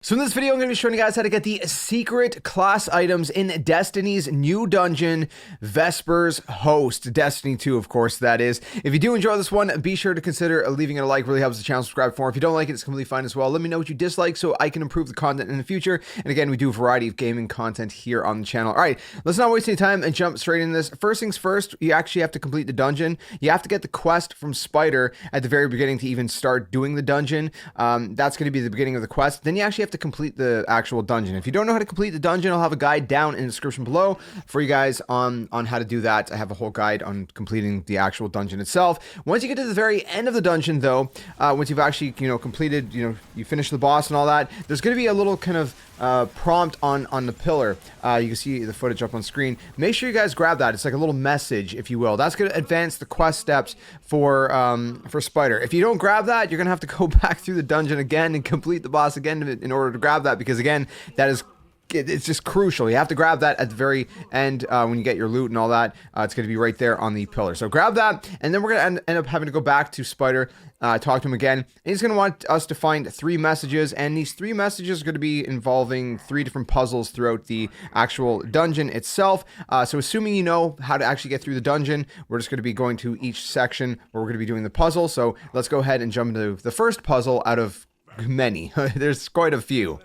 So in this video, I'm going to be showing you guys how to get the secret class items in Destiny's new dungeon, Vesper's Host. Destiny 2, of course, that is. If you do enjoy this one, be sure to consider leaving it a like. Really helps the channel. Subscribe for more. If you don't like it, it's completely fine as well. Let me know what you dislike so I can improve the content in the future. And again, we do a variety of gaming content here on the channel. All right, let's not waste any time and jump straight into this. First things first, you actually have to complete the dungeon. You have to get the quest from Spider at the very beginning to even start doing the dungeon. That's going to be the beginning of the quest. Then you actually have to complete the actual dungeon. If you don't know how to complete the dungeon, I'll have a guide down in the description below for you guys on how to do that. I have a whole guide on completing the actual dungeon itself. Once you get to the very end of the dungeon though, once you've actually, completed, you finish the boss and all that, there's going to be a little kind of prompt on the pillar. You can see the footage up on screen. Make sure you guys grab that. It's like a little message, if you will. That's going to advance the quest steps for Spider. If you don't grab that, you're going to have to go back through the dungeon again and complete the boss again in order to grab that, because again, it's just crucial. You have to grab that at the very end when you get your loot and all that. It's going to be right there on the pillar. So grab that, and then we're going to end up having to go back to Spider, talk to him again. And he's going to want us to find 3 messages, and these 3 messages are going to be involving 3 different puzzles throughout the actual dungeon itself. So assuming you know how to actually get through the dungeon, we're just going to be going to each section where we're going to be doing the puzzle. So let's go ahead and jump into the first puzzle out of many. There's quite a few.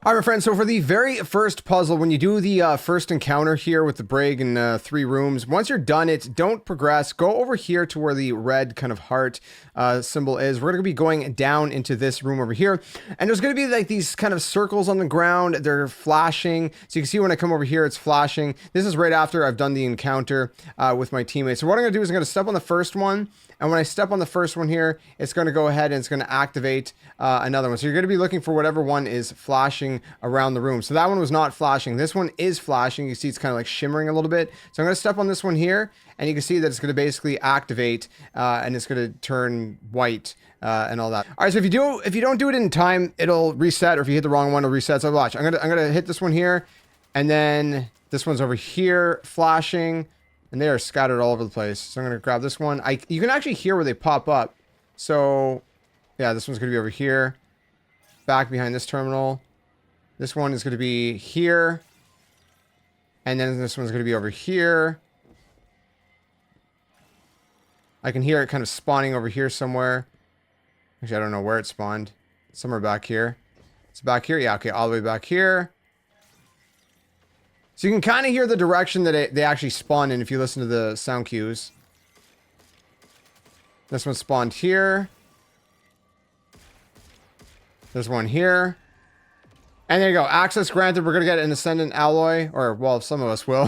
All right, my friends, so for the very first puzzle, when you do the first encounter here with the brig and 3 rooms, once you're done it, don't progress. Go over here to where the red kind of heart symbol is. We're going to be going down into this room over here, and there's going to be like these kind of circles on the ground. They're flashing. So you can see when I come over here, it's flashing. This is right after I've done the encounter with my teammates. So what I'm going to do is I'm going to step on the first one. And when I step on the first one here, it's going to go ahead and it's going to activate another one. So you're going to be looking for whatever one is flashing around the room. So that one was not flashing. This one is flashing. You see it's kind of like shimmering a little bit. So I'm going to step on this one here, and you can see that it's going to basically activate and it's going to turn white and all that. All right, so if you don't do it in time, it'll reset, or if you hit the wrong one, it'll reset. So watch. I'm gonna hit this one here, and then this one's over here flashing. And they are scattered all over the place. So I'm going to grab this one. You can actually hear where they pop up. So, yeah, this one's going to be over here. Back behind this terminal. This one is going to be here. And then this one's going to be over here. I can hear it kind of spawning over here somewhere. Actually, I don't know where it spawned. Somewhere back here. It's back here. Yeah, okay, all the way back here. So you can kind of hear the direction that they actually spawn in if you listen to the sound cues. This one spawned here. There's one here. And there you go. Access granted. We're going to get an Ascendant Alloy. Or, well, some of us will.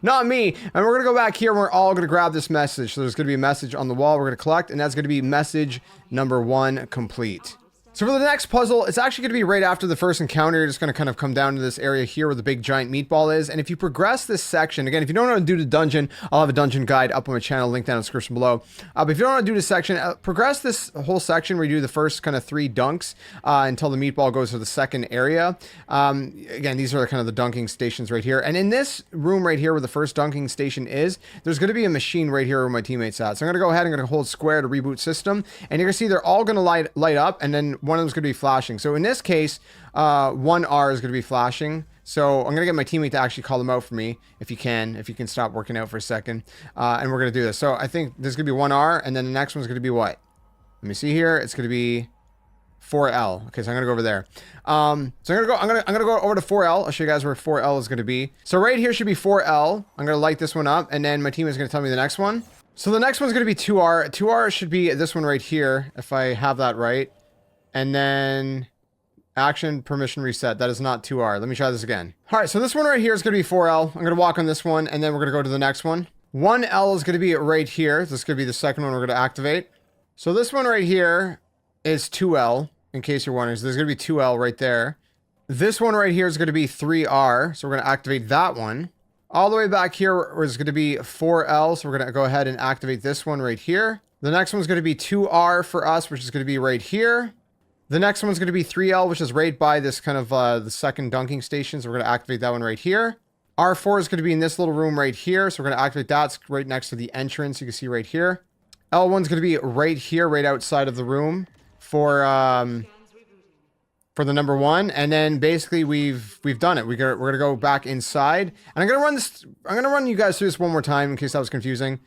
Not me. And we're going to go back here and we're all going to grab this message. So there's going to be a message on the wall we're going to collect. And that's going to be message number 1 complete. So for the next puzzle, it's actually going to be right after the first encounter. You're just going to kind of come down to this area here where the big giant meatball is. And if you progress this section, again, if you don't know how to do the dungeon, I'll have a dungeon guide up on my channel, link down in the description below. But if you don't know how to do this section, progress this whole section where you do the first kind of 3 dunks until the meatball goes to the second area. Again, these are kind of the dunking stations right here. And in this room right here where the first dunking station is, there's going to be a machine right here where my teammates at. So I'm going to go ahead and I'm going to hold square to reboot system. And you're going to see they're all going to light up, and then one of them is going to be flashing. So in this case, 1R is going to be flashing. So I'm going to get my teammate to actually call them out for me, if you can stop working out for a second. And we're going to do this. So I think there's going to be 1R, and then the next one's going to be what? Let me see here. It's going to be 4L. Okay, so I'm going to go over there. So I'm going to go over to 4L. I'll show you guys where 4L is going to be. So right here should be 4L. I'm going to light this one up, and then my team is going to tell me the next one. So the next one's going to be 2R. 2R should be this one right here, if I have that right. And then action permission reset. That is not 2R. Let me try this again. All right, so this one right here is going to be 4L. I'm going to walk on this one, and then we're going to go to the next one. 1L is going to be right here. This is going to be the second one we're going to activate. So this one right here is 2L, in case you're wondering. So there's going to be 2L right there. This one right here is going to be 3R. So we're going to activate that one. All the way back here is going to be 4L. So we're going to go ahead and activate this one right here. The next one's going to be 2R for us, which is going to be right here. The next one's going to be 3L, which is right by this kind of the second dunking station. So we're going to activate that one right here. R4 is going to be in this little room right here. So we're going to activate that. It's right next to the entrance. You can see right here. L1's going to be right here, right outside of the room for for the number 1, and then basically we've done it. We're gonna go back inside, and I'm gonna run you guys through this one more time in case that was confusing.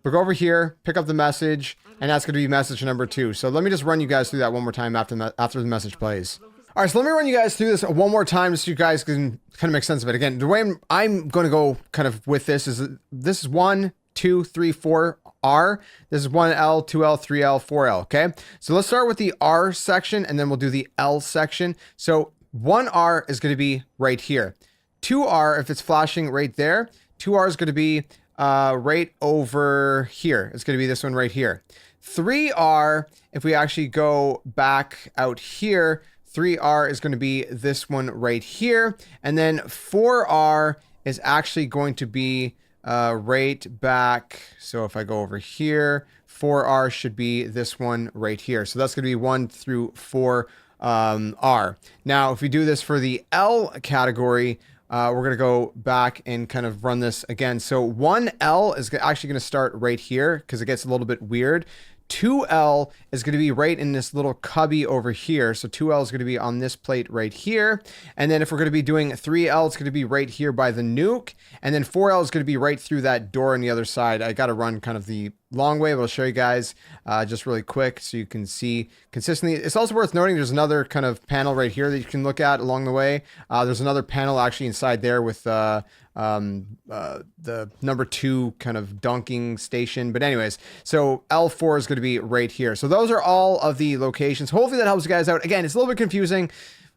We'll go over here, pick up the message, and that's gonna be message number 2. So let me just run you guys through that one more time after the message plays. All right, so let me run you guys through this one more time so you guys can kind of make sense of it. Again, the way I'm going to go kind of with this is 1, 2, 3, 4 R. This is 1L, 2L, 3L, 4L. Okay, so let's start with the R section and then we'll do the L section. So 1R is going to be right here. 2R, if it's flashing right there, 2R is going to be right over here. It's going to be this one right here. 3R, if we actually go back out here, 3R is going to be this one right here. And then 4R is actually going to be right back. So if I go over here, 4R should be this one right here. So that's going to be 1 through 4 R. Now, if we do this for the L category, we're going to go back and kind of run this again. So 1L is actually going to start right here because it gets a little bit weird. 2L is going to be right in this little cubby over here. So 2L is going to be on this plate right here. And then if we're going to be doing 3L, it's going to be right here by the nuke. And then 4L is going to be right through that door on the other side. I got to run kind of the long way, but I'll show you guys just really quick so you can see consistently. It's also worth noting there's another kind of panel right here that you can look at along the way. There's another panel actually inside there with the number 2 kind of dunking station. But anyways, so L4 is going to be right here. So those are all of the locations. Hopefully that helps you guys out. Again, it's a little bit confusing.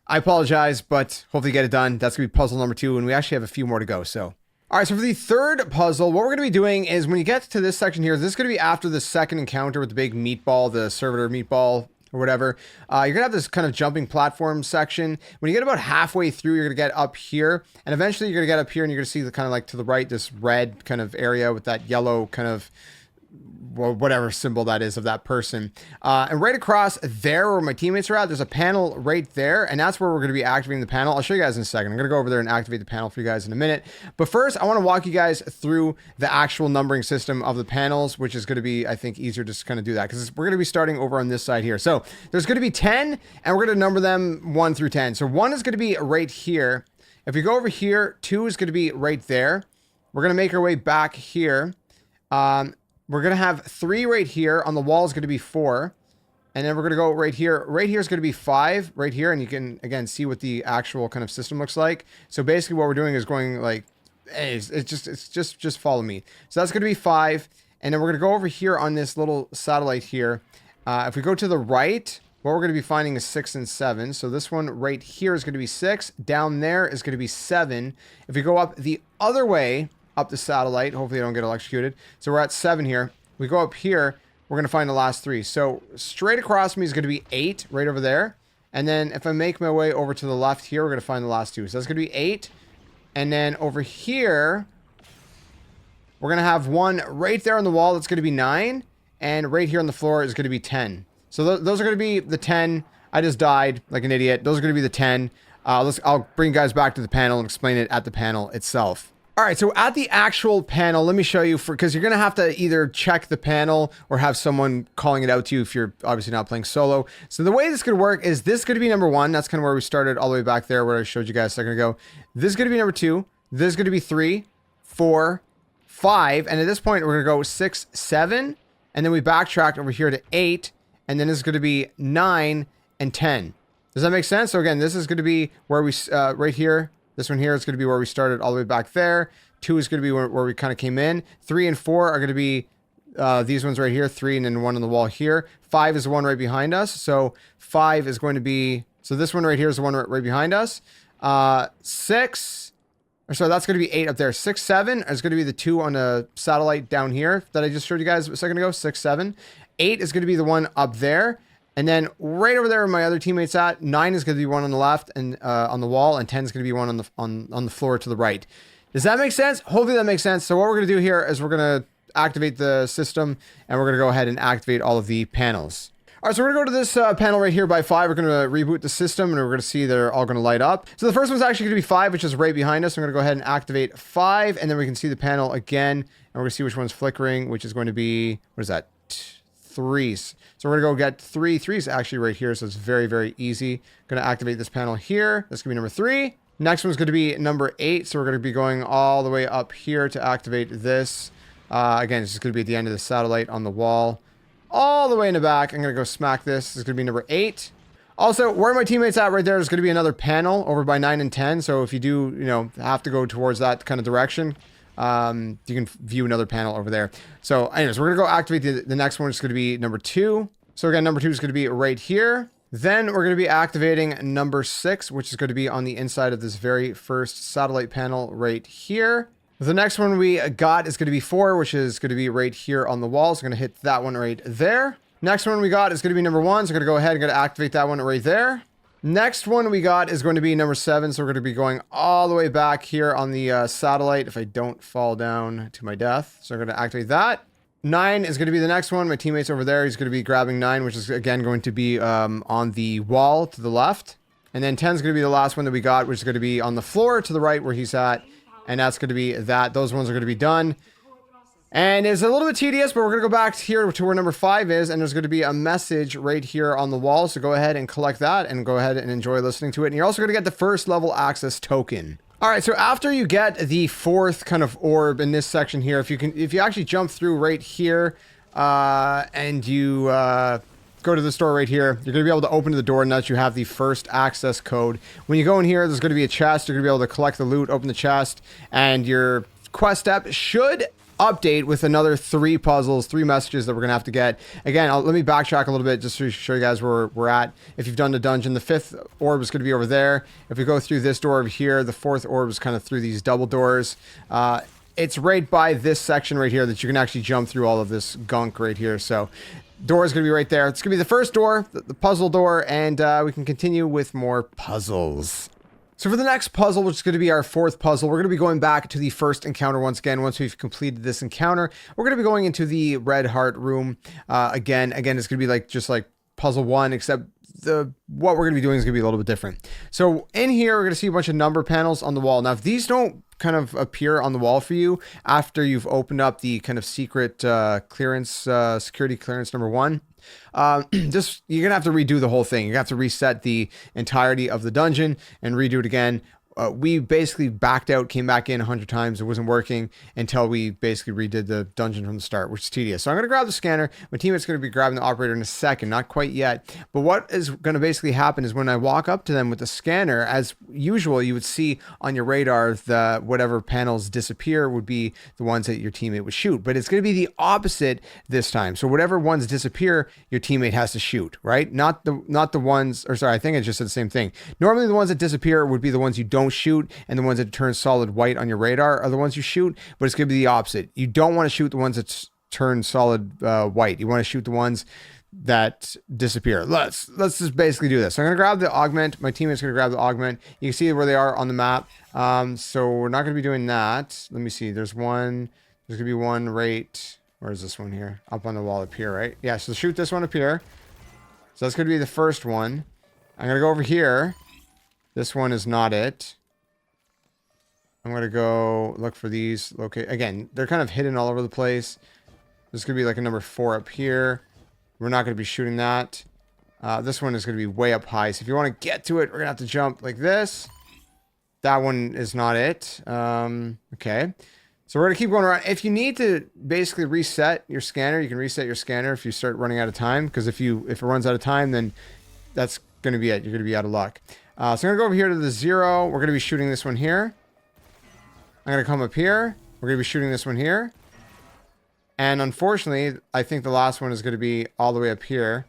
I apologize, but hopefully you get it done. That's going to be puzzle number 2, and we actually have a few more to go. So all right, so for the third puzzle, what we're going to be doing is when you get to this section here, this is going to be after the second encounter with the big meatball, the servitor meatball or whatever. You're going to have this kind of jumping platform section. When you get about halfway through, you're going to get up here, and eventually you're going to get up here and you're going to see the kind of like to the right, this red kind of area with that yellow kind of, well, whatever symbol that is of that person. And right across there where my teammates are at, there's a panel right there, and that's where we're going to be activating the panel. I'll show you guys in a second. I'm going to go over there and activate the panel for you guys in a minute. But first, I want to walk you guys through the actual numbering system of the panels, which is going to be, I think, easier just to kind of do that because we're going to be starting over on this side here. So there's going to be 10, and we're going to number them 1 through 10. So 1 is going to be right here. If we go over here, 2 is going to be right there. We're going to make our way back here. We're going to have 3 right here. On the wall is going to be 4. And then we're going to go right here. Right here is going to be 5 right here. And you can, again, see what the actual kind of system looks like. So basically what we're doing is going like, hey, it's just follow me. So that's going to be 5. And then we're going to go over here on this little satellite here. If we go to the right, what we're going to be finding is 6 and 7. So this one right here is going to be 6. Down there is going to be 7. If we go up the other way, up the satellite, hopefully I don't get electrocuted. So we're at 7 here. We go up here, we're going to find the last 3. So straight across me is going to be 8 right over there. And then if I make my way over to the left here, we're going to find the last 2. So that's going to be 8. And then over here, we're going to have 1 right there on the wall. That's going to be 9. And right here on the floor is going to be 10. So those are going to be the 10. I just died like an idiot. Those are going to be the 10. I'll bring you guys back to the panel and explain it at the panel itself. All right, so at the actual panel, let me show you, because you're going to have to either check the panel or have someone calling it out to you if you're obviously not playing solo. So the way this could work is this is going to be number 1. That's kind of where we started all the way back there where I showed you guys a second ago. This is going to be number 2. This is going to be 3, 4, 5. And at this point, we're going to go 6, 7. And then we backtracked over here to 8. And then this is going to be 9 and 10. Does that make sense? So again, this is going to be where we, right here. This one here is going to be where we started all the way back there. 2 is going to be where we kind of came in. 3 and 4 are going to be these ones right here. 3 and then 1 on the wall here. 5 is the one right behind us. So 5 is going to be, so this one right here is the one right behind us. 6, or so that's going to be 8 up there. 6, 7 is going to be the 2 on the satellite down here that I just showed you guys a second ago. 6, 7. 8 is going to be the one up there. And then right over there where my other teammates at, 9 is going to be one on the left and on the wall, and 10 is going to be one on the floor to the right. Does that make sense? Hopefully that makes sense. So what we're going to do here is we're going to activate the system, and we're going to go ahead and activate all of the panels. All right, so we're going to go to this panel right here by 5. We're going to reboot the system, and we're going to see they're all going to light up. So the first one's actually going to be 5, which is right behind us. I'm going to go ahead and activate 5, and then we can see the panel again, and we're going to see which one's flickering, which is going to be, what is that? threes. So we're going to go get threes actually right here. So it's very, very easy. Going to activate this panel here. That's going to be number 3. Next one's going to be number 8. So we're going to be going all the way up here to activate this. Again, it's just going to be at the end of the satellite on the wall. All the way in the back. I'm going to go smack this. This is going to be number 8. Also, where my teammates at right there is going to be another panel over by 9 and 10. So if you do, you know, have to go towards that kind of direction, you can view another panel over there. So anyways, we're going to go activate the next one. It's going to be number 2. So again, number 2 is going to be right here. Then we're going to be activating number 6, which is going to be on the inside of this very first satellite panel right here. The next one we got is going to be 4, which is going to be right here on the wall. So we're going to hit that one right there. Next one we got is going to be number 1. So we're going to go ahead and going to activate that one right there. Next one we got is going to be number 7. So we're going to be going all the way back here on the satellite if I don't fall down to my death. So we're going to activate that. 9 is going to be the next one. My teammate's over there. He's going to be grabbing 9, which is again going to be on the wall to the left. And then 10 is going to be the last one that we got, which is going to be on the floor to the right where he's at. And that's going to be that. Those ones are going to be done. And it's a little bit tedious, but we're going to go back here to where number 5 is, and there's going to be a message right here on the wall. So go ahead and collect that and go ahead and enjoy listening to it. And you're also going to get the first level access token. All right, so after you get the 4th kind of orb in this section here, if you actually jump through right here and you go to the store right here, you're going to be able to open the door and that you have the first access code. When you go in here, there's going to be a chest. You're going to be able to collect the loot, open the chest, and your quest step should update with another 3 puzzles, 3 messages that we're gonna have to get. Again, let me backtrack a little bit just to show you guys where we're at. If you've done the dungeon, the 5th orb is gonna be over there. If we go through this door over here, the 4th orb is kind of through these double doors. It's right by this section right here that you can actually jump through all of this gunk right here. So door is gonna be right there. It's gonna be the first door, the puzzle door, and we can continue with more puzzles. So for the next puzzle, which is going to be our 4th puzzle, we're going to be going back to the first encounter once again. Once we've completed this encounter, we're going to be going into the red heart room. Again, it's going to be just like puzzle 1, except what we're going to be doing is going to be a little bit different. So in here, we're going to see a bunch of number panels on the wall. Now, if these don't kind of appear on the wall for you after you've opened up the kind of secret clearance, security clearance number 1, you're gonna have to redo the whole thing. You have to reset the entirety of the dungeon and redo it again. We basically backed out, came back in 100 times. It wasn't working until we basically redid the dungeon from the start, which is tedious. So I'm going to grab the scanner. My teammate's going to be grabbing the operator in a second. Not quite yet. But what is going to basically happen is when I walk up to them with the scanner, as usual, you would see on your radar the whatever panels disappear would be the ones that your teammate would shoot. But it's going to be the opposite this time. So whatever ones disappear, your teammate has to shoot, right? Not the ones, or sorry, I think I just said the same thing. Normally the ones that disappear would be the ones you don't shoot, and the ones that turn solid white on your radar are the ones you shoot, but it's going to be the opposite. You don't want to shoot the ones that turn solid white. You want to shoot the ones that disappear. Let's just basically do this. So I'm going to grab the augment. My teammate's going to grab the augment. You can see where they are on the map. So we're not going to be doing that. Let me see. There's going to be one right, where is this one here? Up on the wall up here, right? Yeah, so shoot this one up here. So that's going to be the first one. I'm going to go over here. This one is not it. I'm going to go look for these. Okay, again, they're kind of hidden all over the place. There's going to be like a number 4 up here. We're not going to be shooting that. This one is going to be way up high. So if you want to get to it, we're going to have to jump like this. That one is not it. Okay. So we're going to keep going around. If you need to basically reset your scanner, you can reset your scanner if you start running out of time. Because if it runs out of time, then that's going to be it. You're going to be out of luck. So I'm going to go over here to the 0. We're going to be shooting this one here. I'm going to come up here. We're going to be shooting this one here. And unfortunately, I think the last one is going to be all the way up here.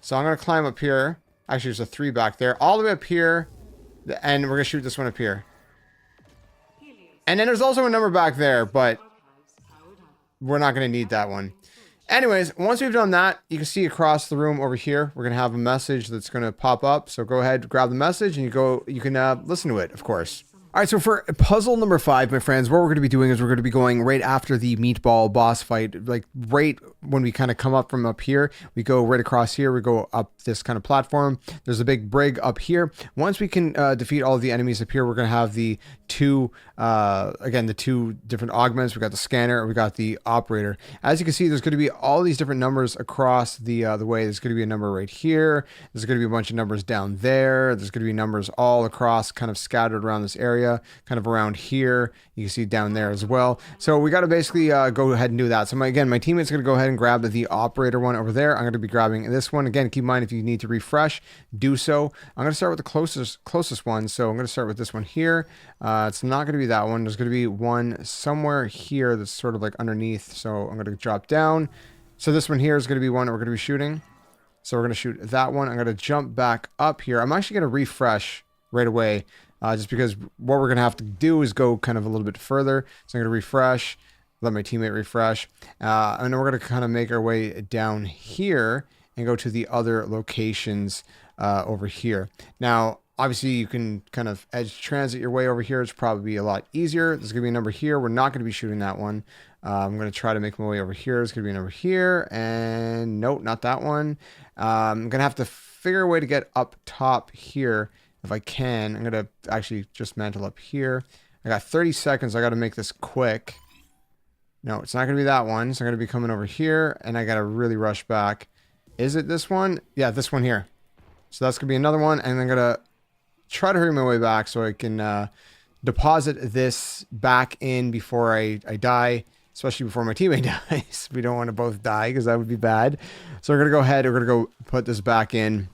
So I'm going to climb up here. Actually, there's a 3 back there. All the way up here. And we're going to shoot this one up here. And then there's also a number back there, but we're not going to need that one. Anyways, once we've done that, you can see across the room over here, we're going to have a message that's going to pop up. So go ahead, grab the message, and you can listen to it, of course. All right, so for puzzle number 5, my friends, what we're going to be doing is we're going to be going right after the meatball boss fight, like right when we kind of come up from up here, we go right across here, we go up this kind of platform. There's a big brig up here. Once we can defeat all of the enemies up here, we're going to have the two, again, the two different augments. We got the scanner, we got the operator. As you can see, there's going to be all these different numbers across the way. There's going to be a number right here. There's going to be a bunch of numbers down there. There's going to be numbers all across, kind of scattered around this area. Kind of around here. You can see down there as well. So we got to basically go ahead and do that. So again, my teammate's going to go ahead and grab the operator one over there. I'm going to be grabbing this one. Again, keep in mind if you need to refresh, do so. I'm going to start with the closest one. So I'm going to start with this one here. It's not going to be that one. There's going to be one somewhere here that's sort of like underneath. So I'm going to drop down. So this one here is going to be one that we're going to be shooting. So we're going to shoot that one. I'm going to jump back up here. I'm actually going to refresh right away. Just because what we're going to have to do is go kind of a little bit further. So I'm going to refresh, let my teammate refresh. And then we're going to kind of make our way down here and go to the other locations over here. Now, obviously, you can kind of edge transit your way over here. It's probably a lot easier. There's going to be a number here. We're not going to be shooting that one. I'm going to try to make my way over here. There's going to be a number here. And nope, not that one. I'm going to have to figure a way to get up top here. If I can, I'm going to actually just mantle up here. I got 30 seconds. I got to make this quick. No, it's not going to be that one. So I'm going to be coming over here, and I got to really rush back. Is it this one? Yeah, this one here. So that's going to be another one, and I'm going to try to hurry my way back so I can deposit this back in before I die, especially before my teammate dies. We don't want to both die because that would be bad. So we're going to go ahead. We're going to go put this back in.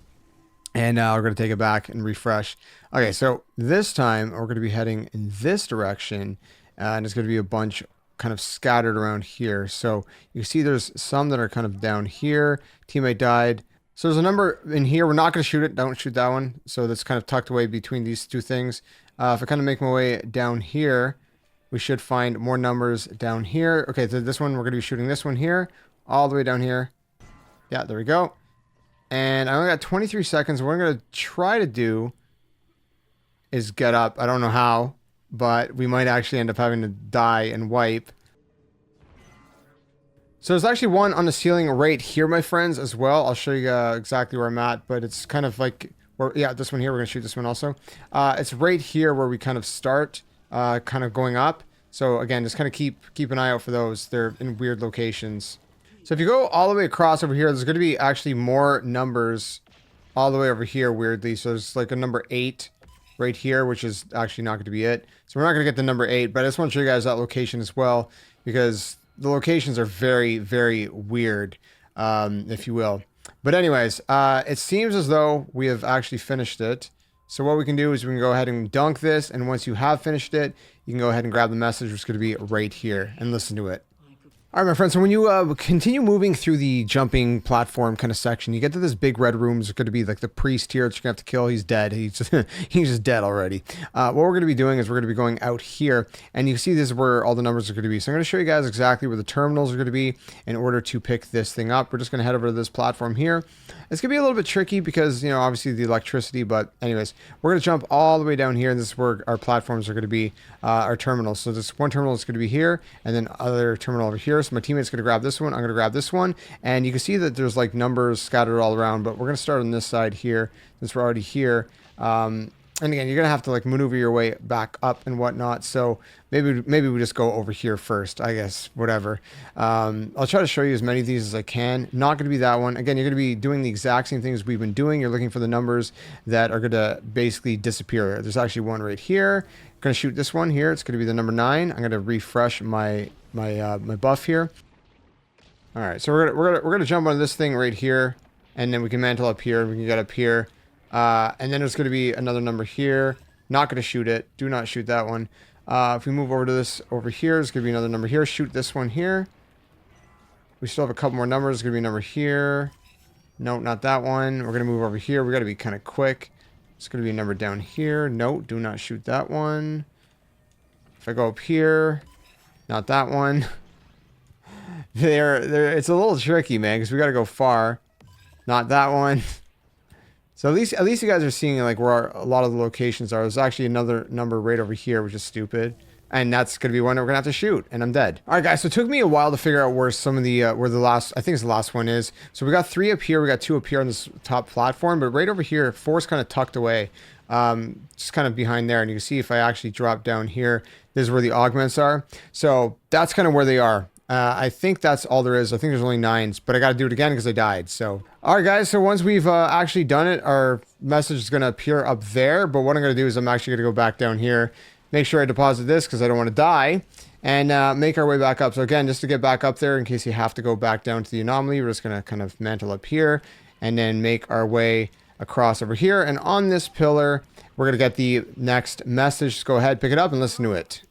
And we're going to take it back and refresh. Okay, so this time we're going to be heading in this direction. And it's going to be a bunch kind of scattered around here. So you see there's some that are kind of down here. Teammate died. So there's a number in here. We're not going to shoot it. Don't shoot that one. So that's kind of tucked away between these two things. If I kind of make my way down here, we should find more numbers down here. Okay, so this one, we're going to be shooting this one here. All the way down here. Yeah, there we go. And I only got 23 seconds. What I'm going to try to do is get up. I don't know how, but we might actually end up having to die and wipe. So there's actually one on the ceiling right here, my friends, as well. I'll show you exactly where I'm at, but it's kind of like, yeah, this one here. We're going to shoot this one also. It's right here where we kind of start kind of going up. So again, just kind of keep an eye out for those. They're in weird locations. So if you go all the way across over here, there's going to be actually more numbers all the way over here, weirdly. So there's like a number 8 right here, which is actually not going to be it. So we're not going to get the number 8, but I just want to show you guys that location as well, because the locations are very, very weird, if you will. But anyways, it seems as though we have actually finished it. So what we can do is we can go ahead and dunk this, and once you have finished it, you can go ahead and grab the message, which is going to be right here, and listen to it. All right, my friends, so when you continue moving through the jumping platform kind of section, you get to this big red room. It's going to be like the priest here that you're going to have to kill. He's dead. He's just dead already. What we're going to be doing is we're going to be going out here, and you can see this is where all the numbers are going to be. So I'm going to show you guys exactly where the terminals are going to be in order to pick this thing up. We're just going to head over to this platform here. It's going to be a little bit tricky because, you know, obviously the electricity, but anyways, we're going to jump all the way down here, and this is where our platforms are going to be, our terminals. So this one terminal is going to be here, and then other terminal over here. So my teammate's going to grab this one. I'm going to grab this one, and you can see that there's like numbers scattered all around, but we're going to start on this side here since we're already here. And again, you're going to have to like maneuver your way back up and whatnot. So maybe we just go over here first, I guess, whatever. I'll try to show you as many of these as I can. Not going to be that one. Again, you're going to be doing the exact same things we've been doing. You're looking for the numbers that are going to basically disappear. There's actually one right here. I'm going to shoot this one here. It's going to be the number 9. I'm going to refresh my buff here. All right, so we're gonna jump on this thing right here, and then we can mantle up here. We can get up here, and then there's gonna be another number here. Not gonna shoot it. Do not shoot that one. If we move over to this over here, there's gonna be another number here. Shoot this one here. We still have a couple more numbers. There's gonna be a number here. No, not that one. We're gonna move over here. We gotta be kind of quick. It's gonna be a number down here. No, do not shoot that one. If I go up here, not that one. It's a little tricky, man, because we got to go far. Not that one. So at least you guys are seeing like where a lot of the locations are. There's actually another number right over here, which is stupid. And that's going to be one we're going to have to shoot. And I'm dead. All right, guys. So it took me a while to figure out where some of the, where the last, I think it's the last one is. So we got 3 up here. We got 2 up here on this top platform. But right over here, 4 is kind of tucked away. Just kind of behind there. And you can see if I actually drop down here, this is where the augments are. So that's kind of where they are. I think that's all there is. I think there's only 9s, but I got to do it again because I died. So, all right, guys. So once we've actually done it, our message is going to appear up there. But what I'm going to do is I'm actually going to go back down here, make sure I deposit this because I don't want to die, and make our way back up. So again, just to get back up there in case you have to go back down to the anomaly, we're just going to kind of mantle up here and then make our way across over here. And on this pillar, we're going to get the next message. Just go ahead, pick it up and listen to it.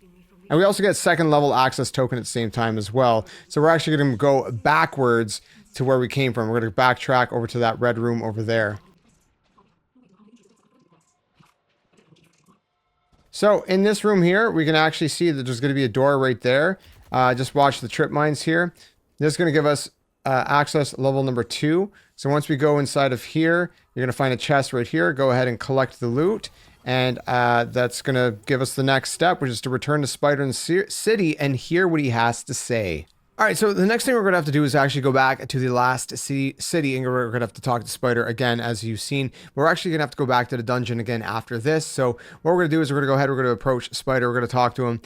And we also get 2nd level access token at the same time as well. So we're actually going to go backwards to where we came from. We're going to backtrack over to that red room over there. So in this room here, we can actually see that there's going to be a door right there. Just watch the trip mines here. This is going to give us access level number 2. So once we go inside of here, you're going to find a chest right here. Go ahead and collect the loot. And that's going to give us the next step, which is to return to Spider in the city and hear what he has to say. All right, so the next thing we're going to have to do is actually go back to the last city, and we're going to have to talk to Spider again, as you've seen. We're actually going to have to go back to the dungeon again after this. So what we're going to do is we're going to go ahead, we're going to approach Spider, we're going to talk to him.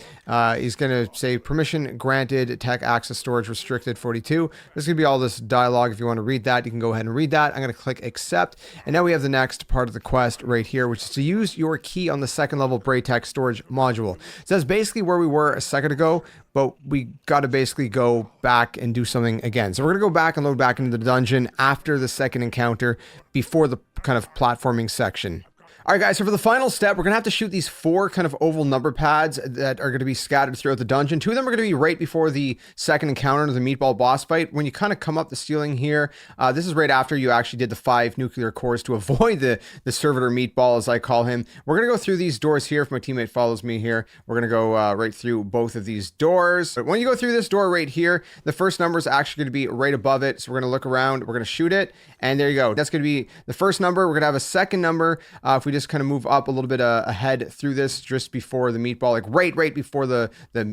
He's going to say, permission granted, tech access storage restricted 42. There's going to be all this dialogue. If you want to read that, you can go ahead and read that. I'm going to click accept. And now we have the next part of the quest right here, which is to use your key on the 2nd level Braytech storage module. So that's basically where we were a second ago, but we got to basically go back and do something again. So we're going to go back and load back into the dungeon after the second encounter, before the kind of platforming section. All right, guys, so for the final step, we're going to have to shoot these 4 kind of oval number pads that are going to be scattered throughout the dungeon. 2 of them are going to be right before the second encounter, the meatball boss fight. When you kind of come up the ceiling here, this is right after you actually did the 5 nuclear cores to avoid the servitor meatball, as I call him. We're going to go through these doors here. If my teammate follows me here, we're going to go right through both of these doors. But when you go through this door right here, the first number is actually going to be right above it. So we're going to look around, we're going to shoot it, and there you go. That's going to be the first number. We're going to have a second number. If we just kind of move up a little bit ahead through this, just before the meatball, like right before the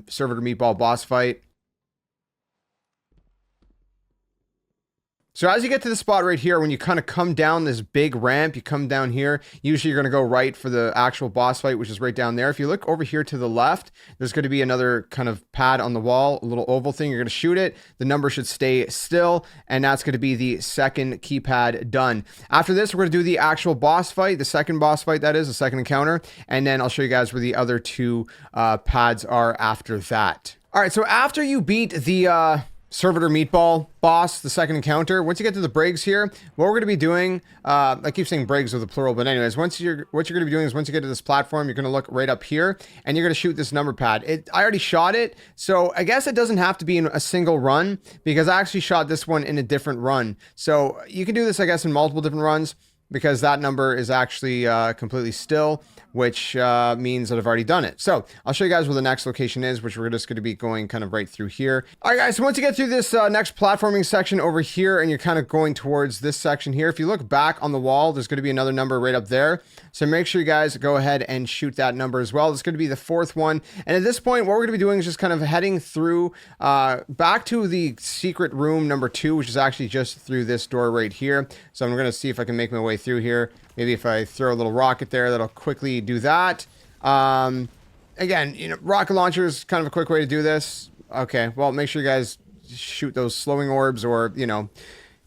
servitor meatball boss fight. So as you get to the spot right here, when you kind of come down this big ramp, you come down here, usually you're going to go right for the actual boss fight, which is right down there. If you look over here to the left, there's going to be another kind of pad on the wall, a little oval thing. You're going to shoot it. The number should stay still, and that's going to be the second keypad done. After this, we're going to do the actual boss fight, the second boss fight, that is, the second encounter, and then I'll show you guys where the other 2 pads are after that. All right, so after you beat the servitor meatball boss, the second encounter, once you get to the Briggs here, what we're going to be doing, I keep saying Briggs with a plural, but anyways, what you're going to be doing is once you get to this platform, you're going to look right up here and you're going to shoot this number pad. I already shot it, so I guess it doesn't have to be in a single run, because I actually shot this one in a different run. So you can do this, I guess, in multiple different runs, because that number is actually completely still, which means that I've already done it. So I'll show you guys where the next location is, which we're just going to be going kind of right through here. All right, guys, so once you get through this next platforming section over here, and you're kind of going towards this section here, if you look back on the wall, there's going to be another number right up there. So make sure you guys go ahead and shoot that number as well. It's going to be the 4th one. And at this point, what we're going to be doing is just kind of heading through back to the secret room number 2, which is actually just through this door right here. So I'm going to see if I can make my way through here. Maybe if I throw a little rocket there, that'll quickly do that. Again, you know, rocket launcher is kind of a quick way to do this. Okay, well, make sure you guys shoot those slowing orbs, or, you know,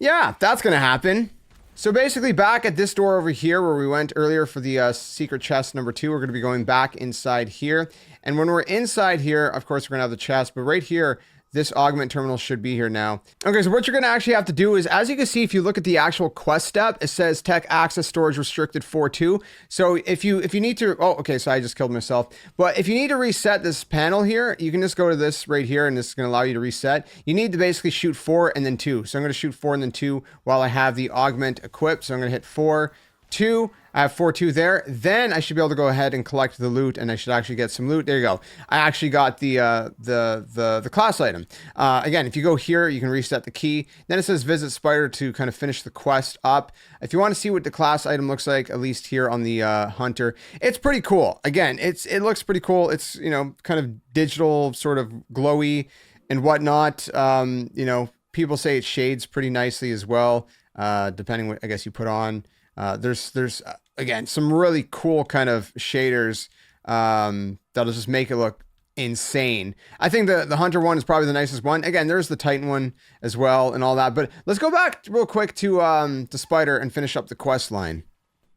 yeah, that's going to happen. So basically, back at this door over here where we went earlier for the secret chest number 2, we're going to be going back inside here. And when we're inside here, of course, we're going to have the chest, but right here, this augment terminal should be here now. Okay, so what you're going to actually have to do is, as you can see, if you look at the actual quest step, it says tech access storage restricted 4.2. So if you need to, oh, okay, so I just killed myself. But if you need to reset this panel here, you can just go to this right here, and this is going to allow you to reset. You need to basically shoot 4 and then 2. So I'm going to shoot 4 and then 2 while I have the augment equipped. So I'm going to hit 4, 2. I have 4-2 there. Then I should be able to go ahead and collect the loot, and I should actually get some loot. There you go. I actually got the class item. Again, if you go here, you can reset the key. Then it says visit Spider to kind of finish the quest up. If you want to see what the class item looks like, at least here on the hunter, it's pretty cool. Again, it looks pretty cool. It's, you know, kind of digital, sort of glowy and whatnot. You know, people say it shades pretty nicely as well, depending what I guess you put on. There's again some really cool kind of shaders that'll just make it look insane. I think the Hunter one is probably the nicest one. Again, there's the Titan one as well and all that. But let's go back real quick to Spider and finish up the quest line.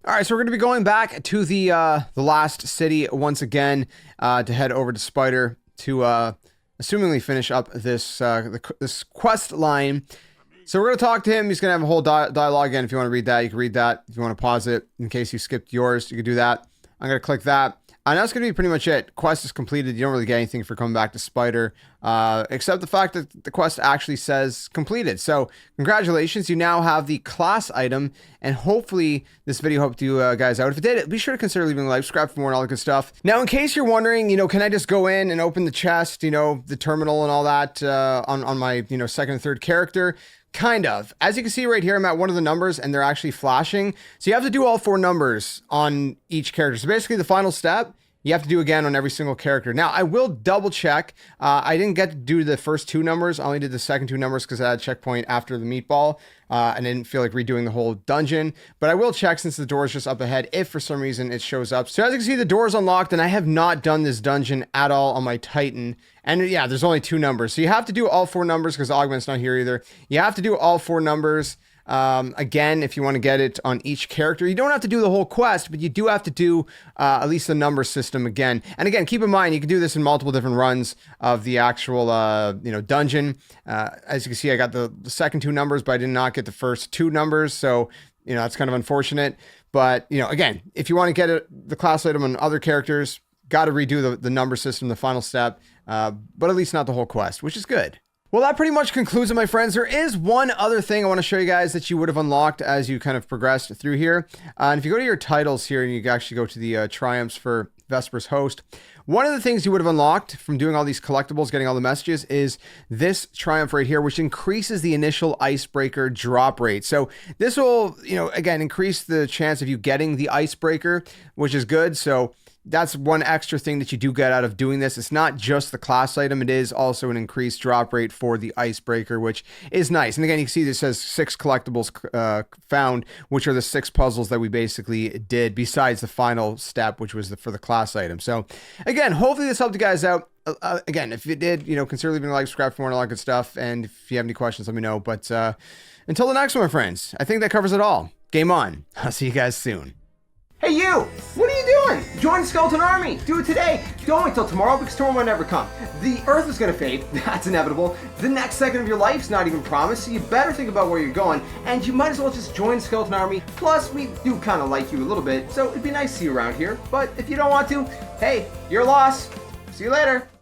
All right, so we're going to be going back to the last city once again to head over to Spider to assumingly finish up this this quest line. So we're going to talk to him. He's going to have a whole dialogue again. If you want to read that, you can read that. If you want to pause it in case you skipped yours, you can do that. I'm going to click that. And that's going to be pretty much it. Quest is completed. You don't really get anything for coming back to Spider, except the fact that the quest actually says completed. So congratulations. You now have the class item. And hopefully this video helped you guys out. If it did, be sure to consider leaving a like, subscribe for more and all that good stuff. Now, in case you're wondering, you know, can I just go in and open the chest, you know, the terminal and all that on my, you know, second and third character? Kind of. As you can see right here, I'm at one of the numbers and they're actually flashing. So you have to do all 4 numbers on each character. So basically the final step, you have to do again on every single character. Now, I will double check. I didn't get to do the first 2 numbers. I only did the second 2 numbers because I had a checkpoint after the meatball. And I didn't feel like redoing the whole dungeon. But I will check since the door is just up ahead if for some reason it shows up. So as you can see, the door is unlocked and I have not done this dungeon at all on my Titan. And yeah, there's only 2 numbers. So you have to do all 4 numbers because Augment's not here either. You have to do all 4 numbers. Again, if you want to get it on each character, you don't have to do the whole quest, but you do have to do at least the number system again. And again, keep in mind, you can do this in multiple different runs of the actual, you know, dungeon. As you can see, I got the second 2 numbers, but I did not get the first 2 numbers. So, you know, that's kind of unfortunate. But, you know, again, if you want to get the class item on other characters, got to redo the number system, the final step, but at least not the whole quest, which is good. Well, that pretty much concludes it, my friends. There is one other thing I want to show you guys that you would have unlocked as you kind of progressed through here. And if you go to your titles here and you actually go to the triumphs for VESPER'S host, one of the things you would have unlocked from doing all these collectibles, getting all the messages, is this triumph right here, which increases the initial icebreaker drop rate. So this will, you know, again, increase the chance of you getting the icebreaker, which is good. So that's one extra thing that you do get out of doing this. It's not just the class item. It is also an increased drop rate for the icebreaker, which is nice. And again, you can see this says 6 collectibles found, which are the 6 puzzles that we basically did besides the final step, which was for the class item. So again, hopefully this helped you guys out. Again, if it did, you know, consider leaving a like, subscribe for more and all that good stuff. And if you have any questions, let me know. But until the next one, my friends, I think that covers it all. Game on. I'll see you guys soon. Hey you! What are you doing? Join the Skeleton Army! Do it today! Don't wait till tomorrow because tomorrow might never come. The Earth is gonna fade, that's inevitable. The next second of your life's not even promised, so you better think about where you're going, and you might as well just join the Skeleton Army. Plus, we do kinda like you a little bit, so it'd be nice to see you around here. But if you don't want to, hey, your loss. See you later.